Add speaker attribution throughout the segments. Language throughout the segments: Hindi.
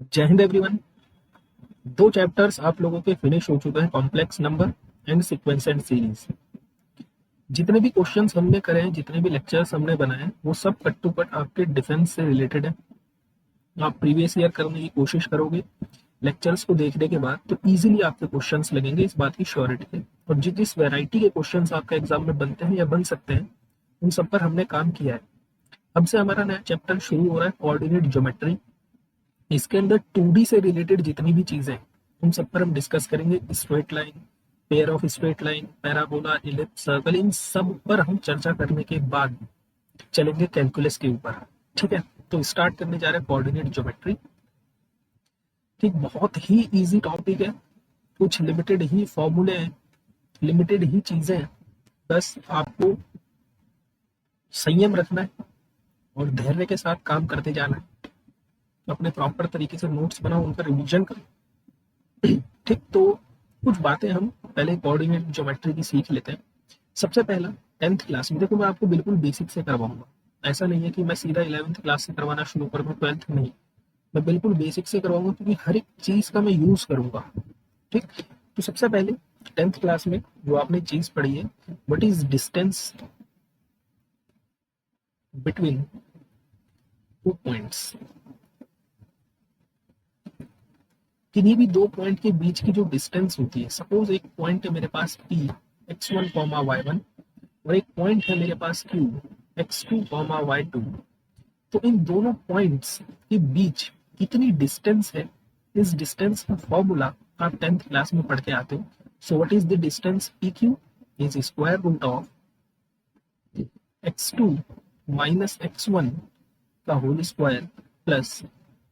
Speaker 1: जय हिंद एवरीवन। दो चैप्टर्स आप लोगों के फिनिश हो चुके हैं, complex number and sequence and series. जितने भी क्वेश्चंस हमने करे हैं, जितने भी लेक्चर्स हमने बनाए हैं, वो सब कट टू कट आपके डिफेंस से रिलेटेड है। आप प्रीवियस ईयर करने की कोशिश करोगे लेक्चर्स को देखने के बाद तो इजीली आपके क्वेश्चंस लगेंगे, इस बात की श्योरिटी है। और जिस जिस वैरायटी के क्वेश्चंस आपके एग्जाम में बनते हैं या बन सकते हैं, उन सब पर हमने काम किया है। अब से हमारा नया चैप्टर शुरू हो रहा है, कोऑर्डिनेट ज्योमेट्री। इसके अंदर 2D से रिलेटेड जितनी भी चीजें हैं, उन सब पर हम डिस्कस करेंगे। Straight line, pair of straight line, parabola, ellipse, circle, इन सब पर हम चर्चा करने के बाद चलेंगे कैलकुलस के ऊपर। ठीक है, तो स्टार्ट करने जा रहे हैं कोऑर्डिनेट ज्योमेट्री। ठीक, बहुत ही इजी टॉपिक है, कुछ लिमिटेड ही फॉर्मूले हैं, लिमिटेड ही चीजें हैं। बस आपको संयम रखना है और धैर्य के साथ काम करते जाना है। तो अपने प्रॉपर तरीके से नोट्स बनाओ, उनका रिवीजन करो। ठीक, तो कुछ बातें हम पहले कोऑर्डिनेट ज्योमेट्री की सीख लेते हैं। सबसे पहला 10th क्लास में, देखो मैं आपको बिल्कुल बेसिक से करवाऊंगा। ऐसा नहीं है कि मैं सीधा 11th क्लास से करवाना शुरू कर दूं, 12th नहीं। मैं बिल्कुल बेसिक से करवाऊंगा क्योंकि हर एक चीज का मैं यूज करूंगा। ठीक, तो सबसे पहले 10th क्लास में जो आपने चीज पढ़ी है, what is distance between two points. किन्हीं भी दो पॉइंट के बीच की जो डिस्टेंस होती है, सपोज एक पॉइंट है मेरे पास P x1, y1 और एक पॉइंट है मेरे पास Q x2, y2। तो इन दोनों पॉइंट्स के बीच कितनी डिस्टेंस है, इस डिस्टेंस का फॉर्मूला आप 10th क्लास में पढ़ के आते हो। So what is the distance PQ is square root of x2 minus x1 का whole square plus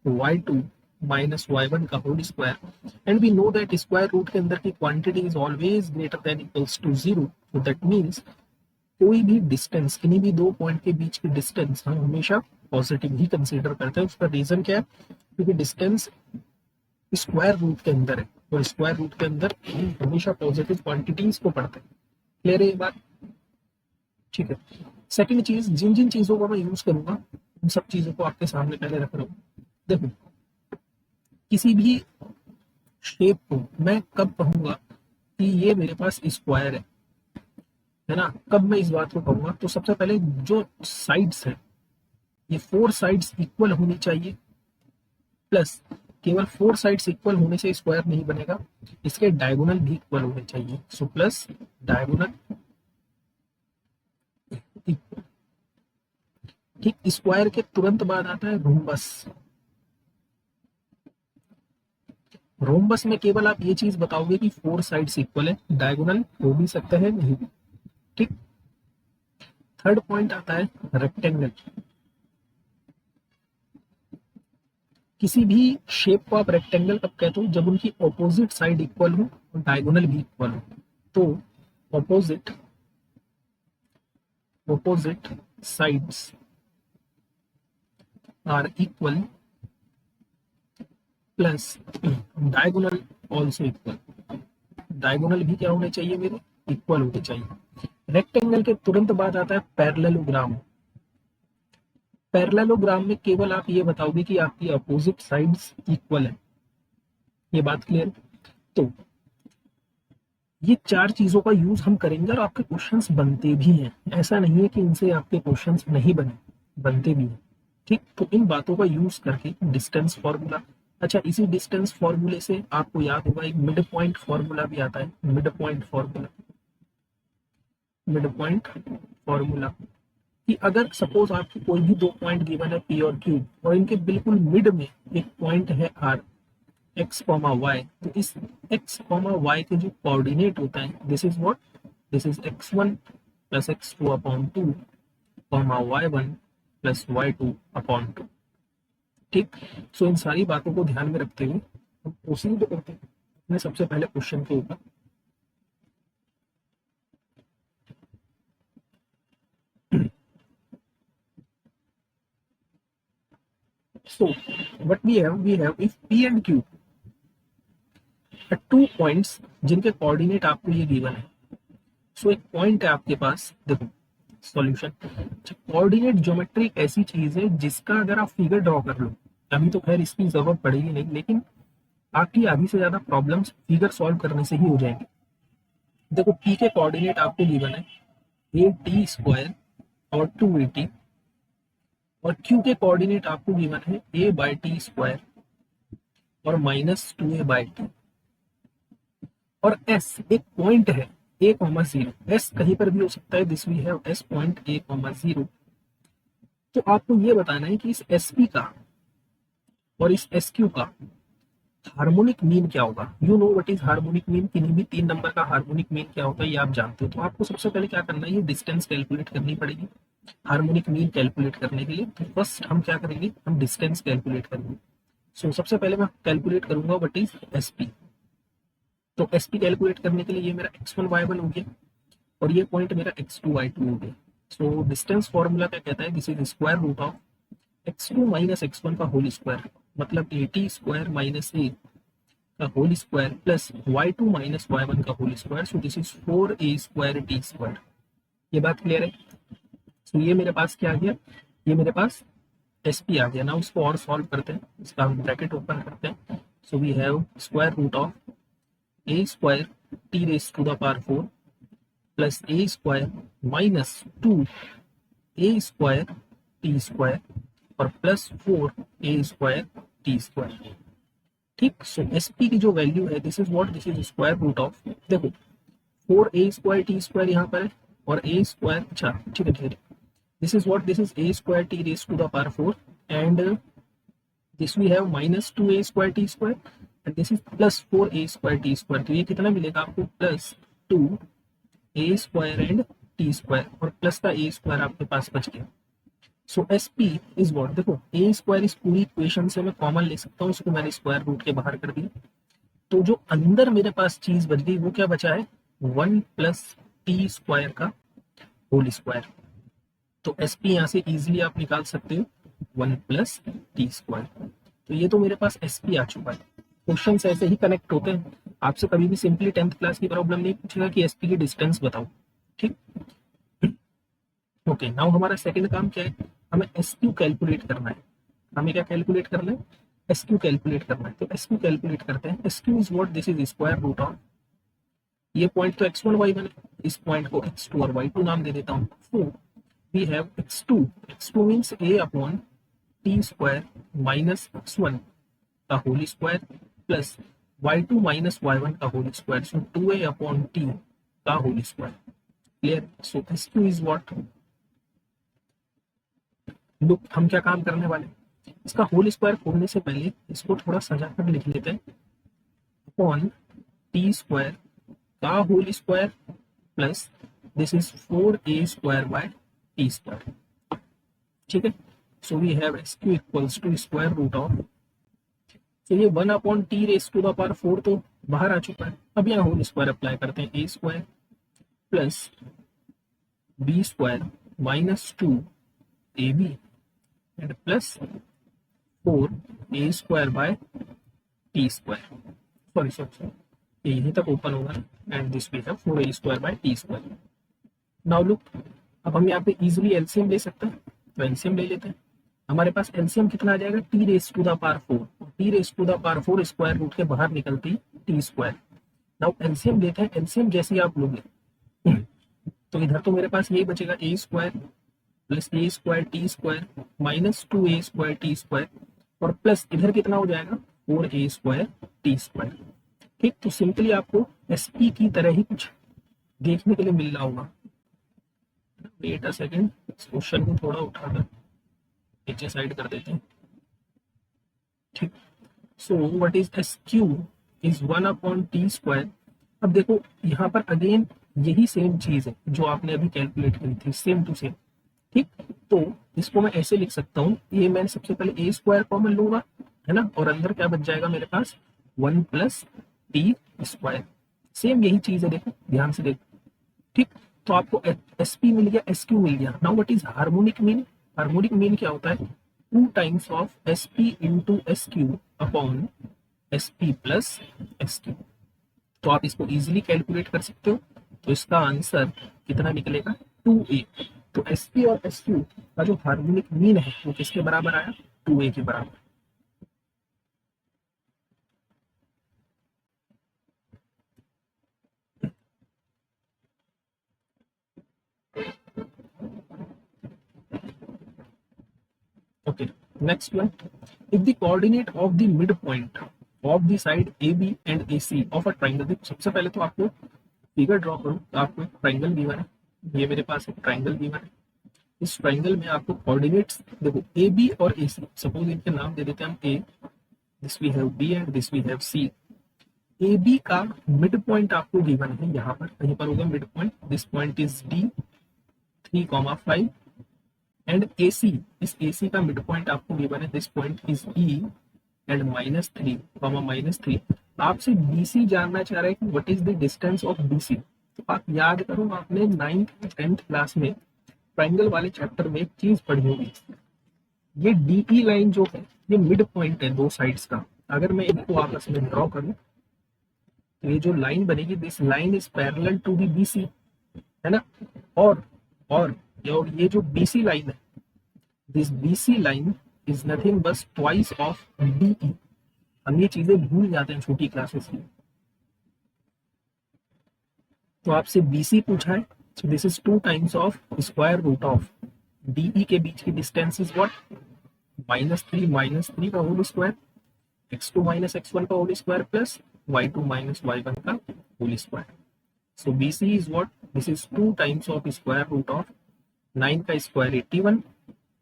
Speaker 1: y2 minus y1 का whole square. And we know that square root के अंदर की quantity is always greater than equals to zero. So that means कोई भी डिस्टेंस, किन्हीं भी दो पॉइंट के बीच की डिस्टेंस हम हमेशा पॉजिटिव ही कंसीडर करते हैं। उसका रीजन क्या है? क्योंकि डिस्टेंस स्क्वायर रूट के अंदर है और स्क्वायर रूट के अंदर हम हमेशा पॉजिटिव क्वांटिटीज को पढ़ते हैं। क्लियर है ये बात? ठीक है। सेकंड चीज, जिन जिन चीजों को मैं यूज करूंगा उन सब चीजों को आपके सामने पहले रख रहा हूँ। देखो, किसी भी शेप को मैं कब कहूंगा कि ये मेरे पास स्क्वायर है ना, कब मैं इस बात को कहूंगा? तो सबसे पहले जो साइड्स है, ये 4 साइड्स इक्वल होनी चाहिए। प्लस केवल 4 साइड्स इक्वल होने से स्क्वायर नहीं बनेगा, इसके डायगोनल भी इक्वल होने चाहिए। So plus diagonal equal. ठीक, स्क्वायर के तुरंत बाद आता है रोम्बस। रोम्बस में केवल आप ये चीज बताओगे कि 4 साइड्स इक्वल है, डायगोनल हो भी सकते हैं, नहीं भी। ठीक, थर्ड पॉइंट आता है रेक्टेंगल। किसी भी शेप को आप रेक्टेंगल कब कहते हो? जब उनकी ऑपोजिट साइड इक्वल हो और डायगोनल भी इक्वल हो। तो opposite opposite sides are equal plus diagonal also equal. Diagonal भी क्या होने चाहिए मेरे? इक्वल होने चाहिए। रेक्टेंगल के तुरंत बाद आता है पैरेललोग्राम। पैरेललोग्राम में केवल आप ये बताओगे कि आपकी अपोजिट साइड्स इक्वल है। ये बात क्लियर? तो ये 4 चीजों का यूज हम करेंगे और आपके क्वेश्चंस बनते भी हैं। ऐसा नहीं है कि इनसे आपके क्वेश्चंस नहीं बने, बनते भी हैं। ठीक, तो इन बातों का यूज करके डिस्टेंस फॉर्मूला। अच्छा, इसी डिस्टेंस फॉर्मूले से आपको याद होगा एक मिड पॉइंट फॉर्मूला भी आता है। Mid point formula, mid point formula कि अगर सपोज आपको कोई भी दो पॉइंट गिवन है P और Q और इनके बिल्कुल मिड में एक पॉइंट है R x, y, तो इस x, y के जो कोऑर्डिनेट होता है, this is what, this is x1 plus x2 upon 2, y1 plus y2 upon 2। ठीक, सो इन सारी बातों को ध्यान में रखते हुए हम प्रोसीड करते हैं अपने सबसे पहले क्वेश्चन के ऊपर। So what we have if P and Q are 2 points जिनके कोऑर्डिनेट आपको ये गिवन है। सो एक पॉइंट है आपके पास, देखो सॉल्यूशन। कोऑर्डिनेट ज्योमेट्री एक ऐसी चीज है जिसका अगर आप फिगर ड्रॉ कर लो अभी तो खैर इसकी जरूरत पड़ेगी नहीं, लेकिन आपकी आधी से ज्यादा प्रॉब्लम्स फिगर सॉल्व करने से ही हो जाएंगी। देखो पी के कोऑर्डिनेट आपको गिवन है ए टी स्क्वायर और 280, और क्यू के कोऑर्डिनेट आपको गिवन है ए बाई टी स्क्वायर और -2a/t, और एस एक पॉइंट है a, 0, एस कहीं पर भी हो सकता है, this we have as point a, 0। तो आपको ये बताना है कि इस एस पी का और इस एस क्यू का हार्मोनिक मीन क्या होगा। You know what is harmonic mean, किन्हीं भी तीन नंबर का हार्मोनिक मीन क्या होता है ये आप जानते हो। तो आपको सबसे पहले क्या करना है, ये डिस्टेंस कैलकुलेट करनी पड़ेगी हार्मोनिक मीन कैलकुलेट करने के लिए। तो फर्स्ट हम क्या करेंगे, हम डिस्टेंस कैलकुलेट करेंगे। सो सबसे पहले मैं कैलकुलेट करूंगा व्हाट इज एस पी। तो एस पी कैलकुलेट करने के लिए ये मेरा x1 y1 हो गया और ये पॉइंट मेरा x2 y2 हो गया। सो डिस्टेंस फॉर्मूला क्या कहता है, this is square root of x2 minus x1 का होल स्क्वायर, मतलब at स्क्वायर माइनस a का whole square plus y2 minus y1 का whole square. So this is 4a square t square. ये बात क्लियर है। सो ये मेरे पास क्या आ गया, ये मेरे पास एस पी आ गया ना। उसको और सॉल्व करते हैं, इसका हम ब्रैकेट ओपन करते हैं। So we have square root of a square t raise to the power 4 plus a square minus 2 a square t square और plus 4 a square t square. ठीक। सो एस पी की जो वैल्यू है, this is what, this is square root of, देखो 4a स्क्वायर t स्क्वायर यहाँ पर है और a स्क्वायर, अच्छा ठीक है ठीक है, this is what, this is a square t raise to the power 4 and this we have minus 2a square t square and this is plus 4a square t square. तो ये कितना मिलेगा आपको, plus 2a square and t square और प्लस का a स्क्वायर आपके पास बच गया। So S P is what, देखो a स्क्वायर इस पूरी इक्वेशन से मैं कॉमन ले सकता हूँ, उसको मैंने स्क्वायर रूट के बाहर कर दिया। तो जो अंदर मेरे पास चीज बच गई वो क्या बचा है, 1 प्लस टी स्क्वायर का होल स्क्वायर। तो एस पी यहाँ से इजिली आप निकाल सकते हो 1 प्लस टी स्क्वायर। तो ये तो मेरे पास एस पी आ चुका है। क्वेश्चन ऐसे ही कनेक्ट होते हैं। आपसे कभी भी सिंपली 10th क्लास की प्रॉब्लम नहीं पूछेगा कि एस पी की डिस्टेंस बताओ। ठीक। ओके, नाउ हमारा सेकंड काम क्या है, हमें एस क्यू कैलकुलेट करना है। हमें क्या कैलकुलेट करना है, एस क्यू कैलकुलेट करना है। तो एस क्यू कैलकुलेट करते हैं। S Q is what, this is square root of, ये पॉइंट तो x1 y1 है, इस पॉइंट को x2 और y2 नाम दे देता हूँ। So we have x2 means a upon T square minus x1 का whole square plus y2 minus y1 का whole square. So 2a upon T का whole square. Clear. So x2 is what, look हम क्या काम करने वाले, इसका होल स्क्वायर खोलने से पहले इसको थोड़ा सजा कर लिख लेते हैं। अपॉन टी स्क्वायर का whole square plus this is 4a square by T square. ठीक है। So we have S Q equals to square root of, चलिए 1 upon T raise to the power 4 तो बाहर आ चुका है। अब यहाँ होल स्क्वायर अप्लाई करते हैं, A square plus B square minus 2ab and plus 4a square by T square. Sorry sorry sorry, यहीं तक ओपन होगा and this we have 4a square by T square. Now look, अब हम यहाँ पे इजीली एलसीएम ले सकते हैं, तो एलसीएम ले लेते हैं। हमारे पास एलसीएम कितना आ जाएगा, T raise to the power 4, T raise to the power 4 square root के बाहर निकलती टी स्क्वायर। नाउ एलसीएम लेते हैं, एलसीएम जैसे ही आप लोगे तो इधर तो मेरे पास यही बचेगा, A square plus A square T square minus 2a square T square और प्लस इधर कितना हो जाएगा 4a स्क्वायर टी स्क्वायर। ठीक। तो सिंपली आपको एसपी की तरह ही कुछ देखने के लिए मिल रहा होगा। वेट अ सेकंड, इस क्वेश्चन को थोड़ा उठाकर नीचे साइड कर देते हैं। ठीक। सो what is S Q is 1 upon T square. अब देखो यहाँ पर अगेन यही सेम चीज है जो आपने अभी कैलकुलेट की थी, सेम टू सेम। ठीक। तो इसको मैं ऐसे लिख सकता हूँ, ये मैं सबसे पहले ए स्क्वायर कॉमन लूंगा, है ना, और अंदर क्या बच जाएगा मेरे पास 1 प्लस टी स्क्वायर। सेम यही चीज है, देखो ध्यान से देखो। ठीक। तो आपको एस पी मिल गया, एस क्यू मिल गया। Now what is harmonic mean, harmonic mean क्या होता है, 2 times of S P into S Q upon S P plus S Q. तो आप इसको इजीली कैलकुलेट कर सकते हो। तो इसका आंसर कितना निकलेगा, 2a। तो एस पी और एस क्यू का जो हार्मोनिक मीन है वो किसके बराबर आया, 2a के बराबर। Okay, next one. If the coordinate of the midpoint of the side AB and AC of a triangle, देखो सबसे पहले तो आपको फिगर ड्रॉ करो, तो आपको एक ट्राइंगल गिवन है, ये मेरे पास एक ट्राइंगल गिवन है। इस ट्राइंगल में आपको कोऑर्डिनेट्स देखो AB और AC, सपोज इनके नाम दे देते हैं हम A, this we have B and this we have C। AB का मिड पॉइंट आपको गिवन है, यहाँ पर कहीं पर होगा mid point, this point is D 3,5 and AC, इस AC का मिड पॉइंट आपको गिवन है, this point is E and -3, आपसे BC जानना चाह रहा है कि what is the distance of BC। तो आप याद करो, आपने 9th 10th क्लास में ट्राइंगल वाले चैप्टर में एक चीज पढ़ी होगी, ये DE लाइन जो है ये मिड पॉइंट है दो साइड्स का। अगर मैं इनको आपस में ड्रॉ करूं तो ये जो लाइन बनेगी, this line is parallel to the BC, है ना। और ये जो BC लाइन है, this BC line is nothing बस ट्वाइस ऑफ DE। हम ये चीजें भूल जाते हैं छोटी क्लासेस में। तो आपसे BC पूछा है, so this is 2 times of square root of DE के बीच की डिस्टेंस इज व्हाट, -3 का होल स्क्वायर, x2 - x1 का whole square plus y2 - y1 का whole square. So BC is what, this is 2 times of square root of 9 का स्क्वायर 81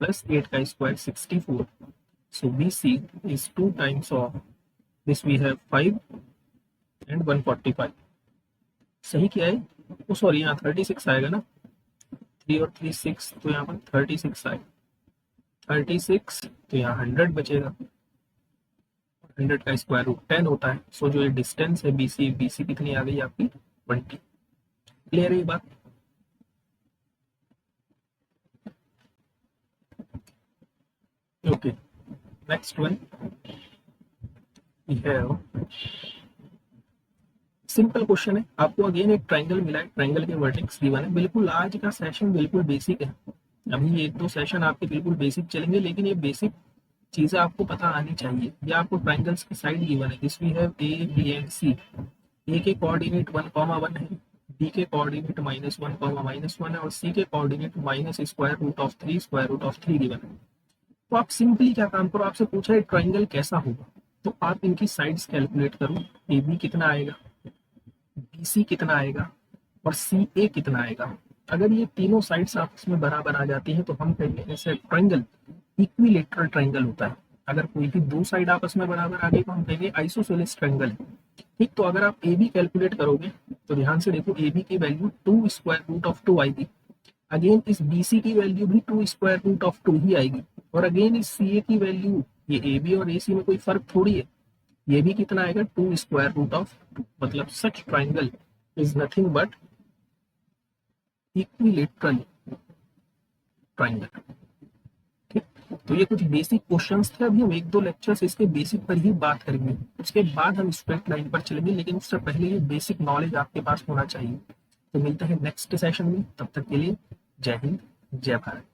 Speaker 1: प्लस 8 का square 64। So BC is 2 times of this we have 5 and 145। सही क्या है, ओ सॉरी यहाँ 36 आएगा ना, 3 और 3 6, तो यहाँ पर 36 आएगा, 36 तो यहाँ 100 बचेगा, 100 का स्क्वायर रूट 10 होता है। सो जो ये डिस्टेंस है BC कितनी आ गई आपकी 20। क्लियर है ये बात। Okay, next one we have simple question है, आपको अगेन एक ट्राइंगल मिला है, ट्राइंगल के वर्टेक्स गिवन है। बिल्कुल आज का सेशन बिल्कुल बेसिक है, अभी ये 1-2 सेशन आपके बिल्कुल बेसिक चलेंगे, लेकिन ये बेसिक चीजें आपको पता आनी चाहिए। ये आपको ट्राइंगल्स की साइड गिवन है, this we have A, B and C। A के कोऑर्डिनेट 1,1 है, B के कोऑर्डिनेट -1,-1 है और C के कोऑर्डिनेट -√3 गिवन है। तो आप सिंपली क्या काम करो, आपसे पूछा है ट्राइंगल कैसा होगा, तो आप इनकी साइड्स कैलकुलेट करो, AB कितना आएगा, BC कितना आएगा और CA कितना आएगा। अगर ये तीनों साइड्स आपस में बराबर आ जाती हैं तो हम कहेंगे ऐसे ट्राइंगल इक्विलेटरल ट्राइंगल होता है। अगर कोई भी दो साइड आपस में बराबर आ गई तो हम कहेंगे आइसोसेलेस ट्राइंगल है। ठीक, तो अगर आप AB कैलकुलेट करोगे तो ध्यान से देखो, AB की वैल्यू 2 स्क्वायर रूट ऑफ 2 आएगी, अगेन इस BC की वैल्यू भी 2 स्क्वायर रूट ऑफ 2 ही आएगी, और अगेन इस CA की वैल्यू, ये AB और AC में कोई फर्क थोड़ी है, ये भी कितना आएगा 2 स्क्वायर रूट ऑफ 2। मतलब such triangle is nothing but equilateral triangle. ठीक, तो ये कुछ बेसिक क्वेश्चंस थे, अभी हम 1-2 लेक्चर्स इसके बेसिक पर ही बात करेंगे, उसके बाद हम स्ट्रेट लाइन पर चलेंगे, लेकिन उससे पहले ये बेसिक नॉलेज आपके पास होना चाहिए। तो मिलते हैं नेक्स्ट सेशन में, तब तक के लिए जय हिंद जय भारत।